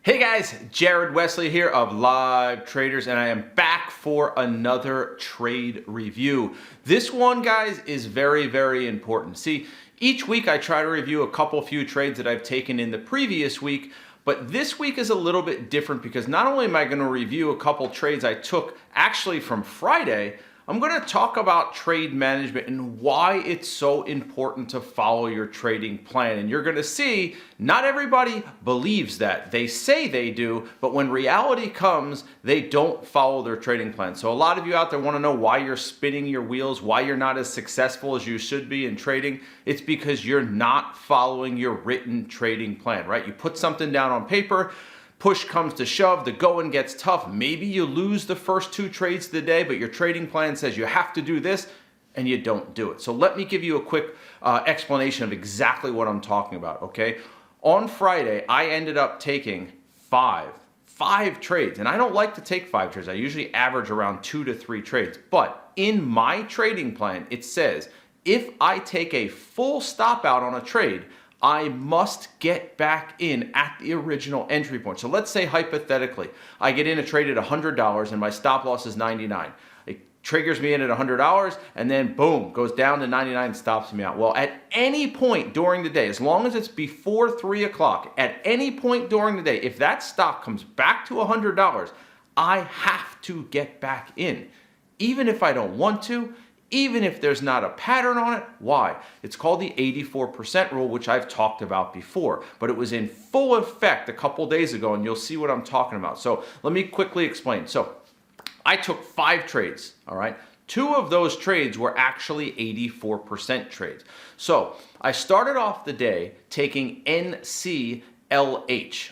Hey guys, Jared Wesley here of Live Traders, and I am back for another trade review. This one, guys, is very, very important. See, each week I try to review a few trades that I've taken in the previous week, but this week is a little bit different because not only am I going to review a couple trades I took actually from Friday, I'm going to talk about trade management and why it's so important to follow your trading plan. And you're going to see not everybody believes that. They say they do, but when reality comes, they don't follow their trading plan. So a lot of you out there want to know why you're spinning your wheels, why you're not as successful as you should be in trading. It's because you're not following your written trading plan, right? You put something down on paper, push comes to shove, the going gets tough. Maybe you lose the first two trades of the day, but your trading plan says you have to do this, and you don't do it. So let me give you a quick explanation of exactly what I'm talking about, okay? On Friday, I ended up taking five trades, and I don't like to take 5 trades. I usually average around 2 to 3 trades, but in my trading plan, it says if I take a full stop out on a trade, I must get back in at the original entry point. So let's say hypothetically, I get in a trade at $100 and my stop loss is 99. It triggers me in at $100 and then boom, goes down to 99 and stops me out. Well, at any point during the day, as long as it's before 3 o'clock, at any point during the day, if that stock comes back to $100, I have to get back in. Even if I don't want to, even if there's not a pattern on it. Why? It's called the 84% rule, which I've talked about before, but it was in full effect a couple days ago, and you'll see what I'm talking about. So let me quickly explain. So I took 5 trades, all right? 2 of those trades were actually 84% trades. So I started off the day taking NCLH,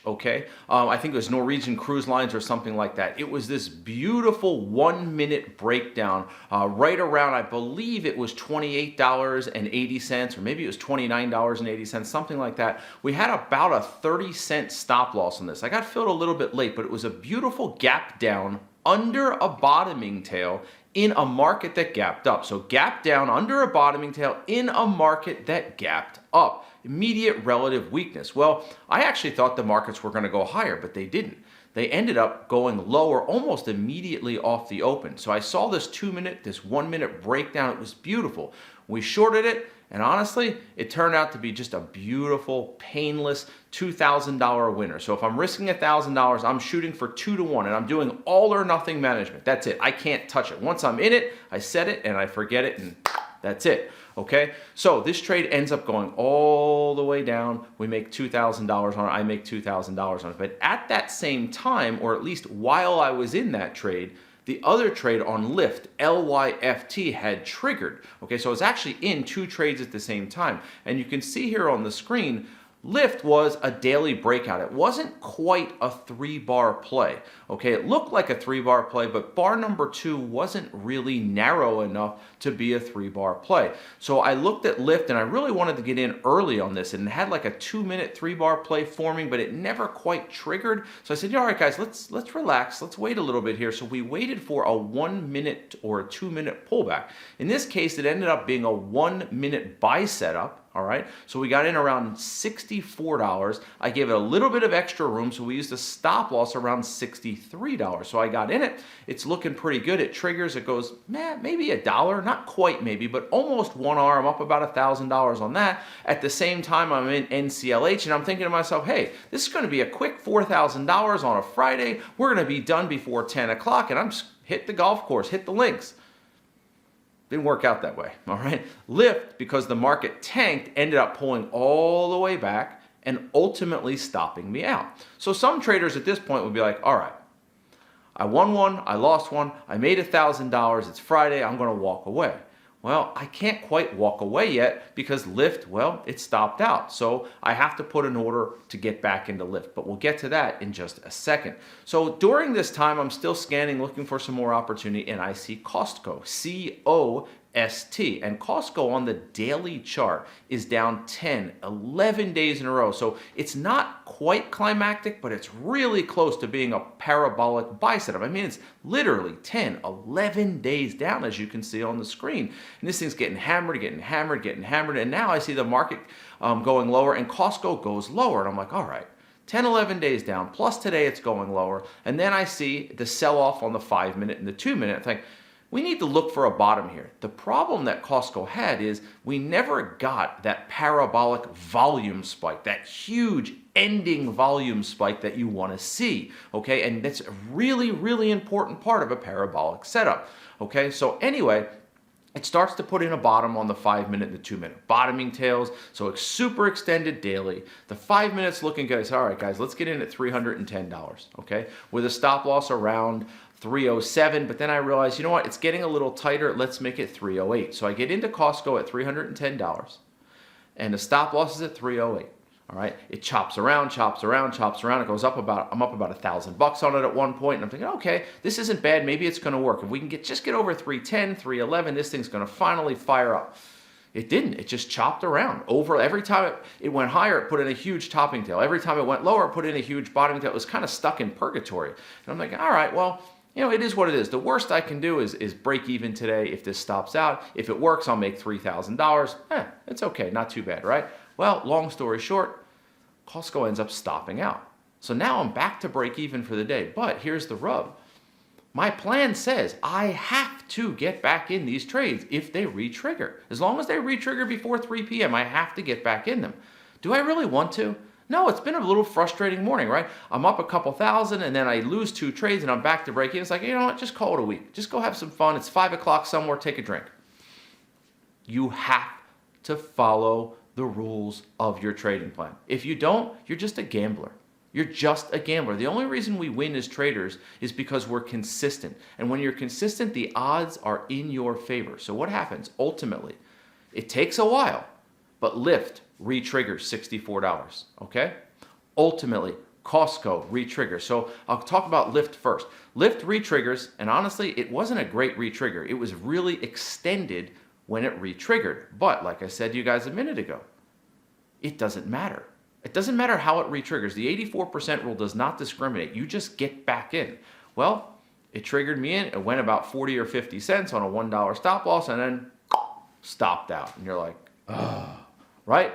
okay? I think it was Norwegian Cruise Lines or something like that. It was this beautiful 1-minute breakdown right around, I believe it was $28.80, or maybe it was $29.80, something like that. We had about a 30-cent stop loss on this. I got filled a little bit late, but it was a beautiful gap down under a bottoming tail in a market that gapped up. So gap down under a bottoming tail in a market that gapped up. Immediate relative weakness. Well, I actually thought the markets were going to go higher, but they didn't. They ended up going lower almost immediately off the open. So I saw this 2-minute, this 1-minute breakdown. It was beautiful. We shorted it, and honestly, it turned out to be just a beautiful, painless $2,000 winner. So if I'm risking $1,000, I'm shooting for 2 to 1, and I'm doing all or nothing management. That's it. I can't touch it. Once I'm in it, I set it, and I forget it, and that's it. Okay, so this trade ends up going all the way down. We make $2,000 on it. I make $2,000 on it. But at that same time, or at least while I was in that trade, the other trade on LYFT, LYFT, had triggered. Okay, so I was actually in 2 trades at the same time. And you can see here on the screen, LYFT was a daily breakout. It wasn't quite a 3-bar play. Okay, it looked like a 3-bar play, but bar number 2 wasn't really narrow enough to be a 3-bar play. So I looked at LYFT and I really wanted to get in early on this, and it had like a 2-minute 3-bar play forming, but it never quite triggered. So I said, all right, guys, let's relax. Let's wait a little bit here. So we waited for a 1-minute or a 2-minute pullback. In this case, it ended up being a 1-minute buy setup. All right, so we got in around $64. I gave it a little bit of extra room, so we used a stop loss around $63. So I got in it. It's looking pretty good. It triggers. It goes, maybe $1, not quite maybe, but almost 1 hour. I'm up about $1,000 on that. At the same time, I'm in NCLH, and I'm thinking to myself, hey, this is going to be a quick $4,000 on a Friday. We're going to be done before 10 o'clock, and I'm just hit the golf course, hit the links. Didn't work out that way, all right? LYFT, because the market tanked, ended up pulling all the way back and ultimately stopping me out. So some traders at this point would be like, all right, I won 1, I lost 1, I made $1,000, it's Friday, I'm gonna walk away. Well, I can't quite walk away yet because LYFT, well, it stopped out. So I have to put an order to get back into LYFT, but we'll get to that in just a second. So during this time, I'm still scanning, looking for some more opportunity, and I see Costco, C-O-S-T. And Costco on the daily chart is down 10, 11 days in a row. So it's not quite climactic, but it's really close to being a parabolic buy setup. I mean, it's literally 10, 11 days down, as you can see on the screen. And this thing's getting hammered, getting hammered, getting hammered. And now I see the market going lower, and Costco goes lower. And I'm like, all right, 10, 11 days down, plus today it's going lower. And then I see the sell-off on the 5-minute and the 2-minute. I think, we need to look for a bottom here. The problem that Costco had is we never got that parabolic volume spike, that huge ending volume spike that you want to see, okay? And that's a really, really important part of a parabolic setup, okay? So anyway, it starts to put in a bottom on the 5-minute and the 2-minute. Bottoming tails, so it's super extended daily. The 5 minutes looking good. All right, guys, let's get in at $310, okay? With a stop loss around 307, but then I realized, you know what, it's getting a little tighter. Let's make it 308. So I get into Costco at $310, and the stop loss is at 308. All right, it chops around, chops around, chops around. It goes up about, I'm up about $1,000 on it at one point, and I'm thinking, okay, this isn't bad. Maybe it's going to work. If we can just get over 310, 311, this thing's going to finally fire up. It didn't. It just chopped around. Over every time it went higher, it put in a huge topping tail. Every time it went lower, it put in a huge bottoming tail. It was kind of stuck in purgatory. And I'm like, all right, well, you know, it is what it is. The worst I can do is break even today if this stops out. If it works, I'll make $3,000. It's okay, not too bad, right? Well, long story short, Costco ends up stopping out. So now I'm back to break even for the day. But here's the rub. My plan says I have to get back in these trades if they re-trigger. As long as they re-trigger before 3 p.m., I have to get back in them. Do I really want to? No, it's been a little frustrating morning, right? I'm up a couple thousand and then I lose 2 trades and I'm back to break even. It's like, you know what, just call it a week. Just go have some fun. It's 5 o'clock somewhere, take a drink. You have to follow the rules of your trading plan. If you don't, you're just a gambler. You're just a gambler. The only reason we win as traders is because we're consistent. And when you're consistent, the odds are in your favor. So what happens? Ultimately, it takes a while, but LYFT re-triggers $64, okay? Ultimately, Costco re-triggers. So I'll talk about LYFT first. LYFT re-triggers, and honestly, it wasn't a great re-trigger. It was really extended when it re-triggered. But like I said to you guys a minute ago, it doesn't matter. It doesn't matter how it re-triggers. The 84% rule does not discriminate. You just get back in. Well, it triggered me in. It went about 40 or 50 cents on a $1 stop loss and then stopped out. And you're like, oh, right?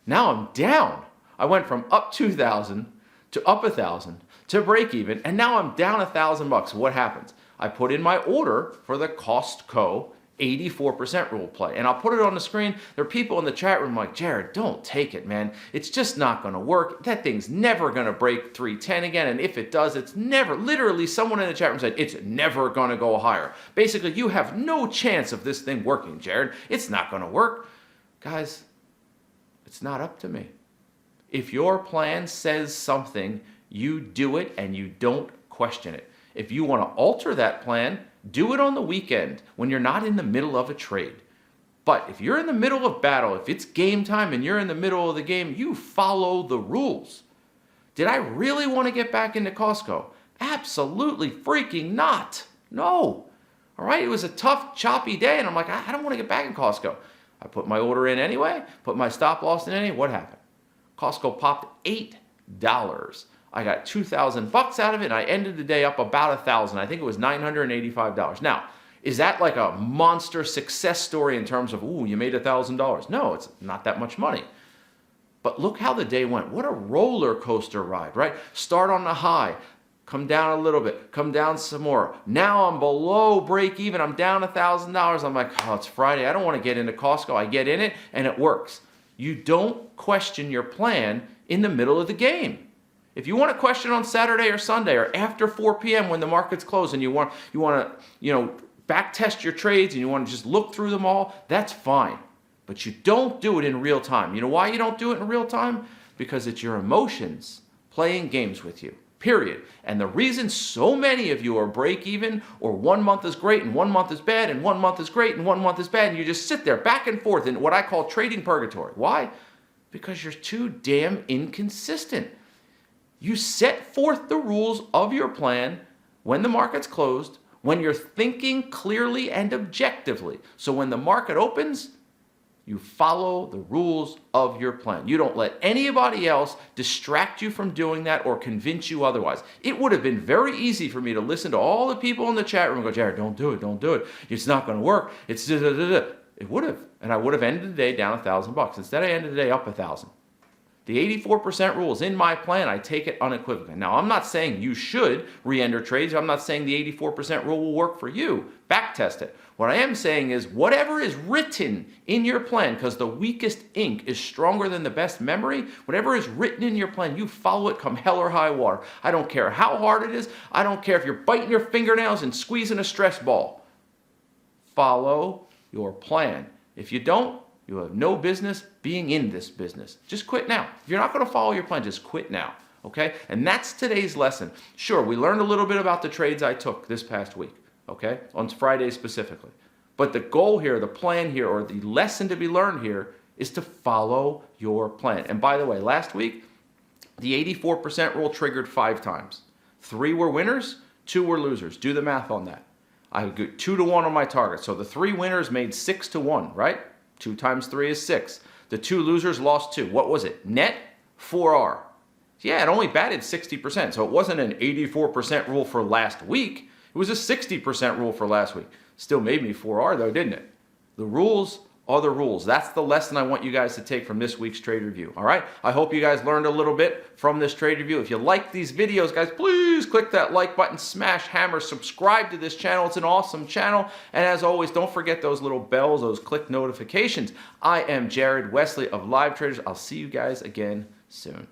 Now I'm down. I went from up 2,000 to up 1,000 to break even, and now I'm down $1,000. What happens? I put in my order for the Costco 84% rule play, and I'll put it on the screen. There are people in the chat room like, Jared, don't take it, man. It's just not going to work. That thing's never going to break 310 again, and if it does, it's never. Literally, someone in the chat room said, it's never going to go higher. Basically, you have no chance of this thing working, Jared. It's not going to work. Guys, it's not up to me. If your plan says something, you do it and you don't question it. If you want to alter that plan, do it on the weekend when you're not in the middle of a trade. But if you're in the middle of battle, if it's game time and you're in the middle of the game, you follow the rules. Did I really want to get back into Costco? Absolutely freaking not. No. All right, it was a tough, choppy day, and I'm like, I don't want to get back in Costco. I put my order in anyway, put my stop loss in anyway. What happened? Costco popped $8. I got $2,000 out of it, and I ended the day up about $1,000. I think it was $985. Now, is that like a monster success story in terms of, ooh, you made $1,000? No, it's not that much money. But look how the day went. What a roller coaster ride, right? Start on the high, come down a little bit, come down some more. Now I'm below break even. I'm down $1,000. I'm like, oh, it's Friday. I don't want to get into Costco. I get in it, and it works. You don't question your plan in the middle of the game. If you want to question on Saturday or Sunday or after 4 p.m. when the market's closed and you want to, back test your trades and you want to just look through them all, that's fine. But you don't do it in real time. You know why you don't do it in real time? Because it's your emotions playing games with you, period. And the reason so many of you are break even, or 1 month is great and 1 month is bad and 1 month is great and 1 month is bad, and you just sit there back and forth in what I call trading purgatory. Why? Because you're too damn inconsistent. You set forth the rules of your plan when the market's closed, when you're thinking clearly and objectively. So when the market opens, you follow the rules of your plan. You don't let anybody else distract you from doing that or convince you otherwise. It would have been very easy for me to listen to all the people in the chat room and go, Jared, don't do it, don't do it. It's not going to work. It's da-da-da-da. It would have. And I would have ended the day down $1,000. Instead, I ended the day up 1,000. The 84% rule is in my plan. I take it unequivocally. Now, I'm not saying you should re-enter trades. I'm not saying the 84% rule will work for you. Back test it. What I am saying is whatever is written in your plan, because the weakest ink is stronger than the best memory, whatever is written in your plan, you follow it come hell or high water. I don't care how hard it is. I don't care if you're biting your fingernails and squeezing a stress ball. Follow your plan. If you don't, you have no business being in this business. Just quit now. If you're not going to follow your plan, just quit now. Okay? And that's today's lesson. Sure, we learned a little bit about the trades I took this past week. Okay? On Friday specifically. But the goal here, the plan here, or the lesson to be learned here is to follow your plan. And by the way, last week, the 84% rule triggered 5 times. 3 were winners, 2 were losers. Do the math on that. I got 2 to 1 on my target. So the 3 winners made 6 to 1, right? 2 times 3 is 6. The 2 losers lost 2. What was it? Net 4R. Yeah, it only batted 60%. So it wasn't an 84% rule for last week. It was a 60% rule for last week. Still made me 4R though, didn't it? The rules are the rules. That's the lesson I want you guys to take from this week's trade review. All right? I hope you guys learned a little bit from this trade review. If you like these videos, guys, please click that like button, smash hammer, subscribe to this channel. It's an awesome channel. And as always, don't forget those little bells, those click notifications. I am Jared Wesley of Live Traders. I'll see you guys again soon.